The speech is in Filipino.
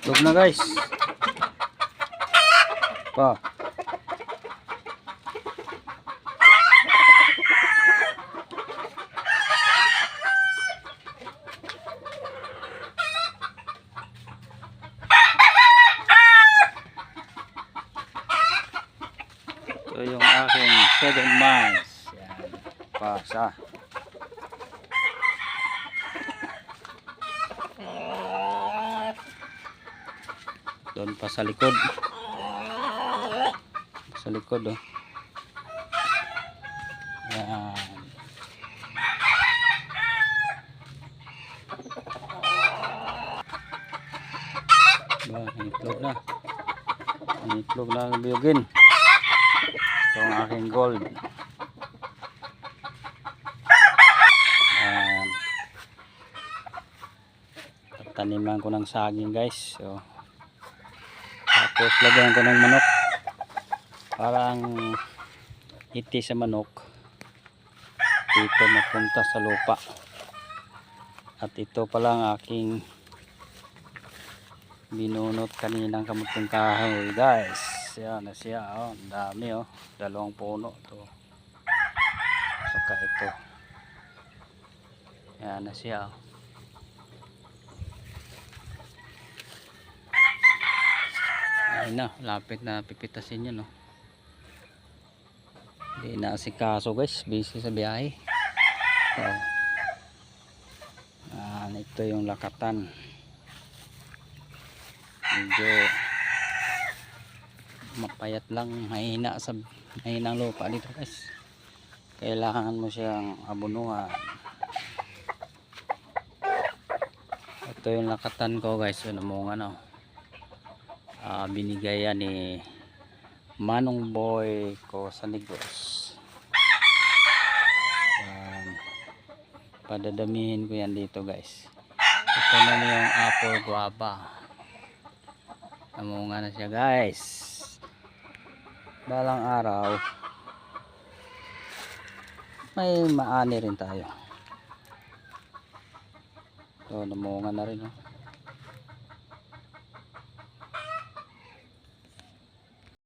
Itlog na guys. Pa. Ito yung aking 7 months. Yan. Pasa. Doon pa sa likod. Sa likod oh. Yan. Ba, itlog na. Itlog na ang biyugin. Ito ang aking gold. Yan. Taniman ko ng saging guys. So, tapos lagyan ko ng manok. Parang iti sa manok dito mapunta sa lupa. At ito pala ang aking binunot kaninang kamuting kahoy guys. Yan na siya oh. Ang dami oh. 2 puno to. Saka ito. Yan na siya oh. Ayun na, lapit na pipitasin yun oh. Hindi na asikaso guys, busy sa biyahe. So, ito yung lakatan. Medyo mapayat lang, mahina ang lupa dito guys. Kailangan mo siyang abunuhan. Ito yung lakatan ko guys, yun mong ano. Binigay yan ni Manong Boy ko sa Negros. Padadamihin ko yan dito guys. Ito na yung apple guava. Namunga na siya guys. Balang araw may maani rin tayo. So namunga na rin oh.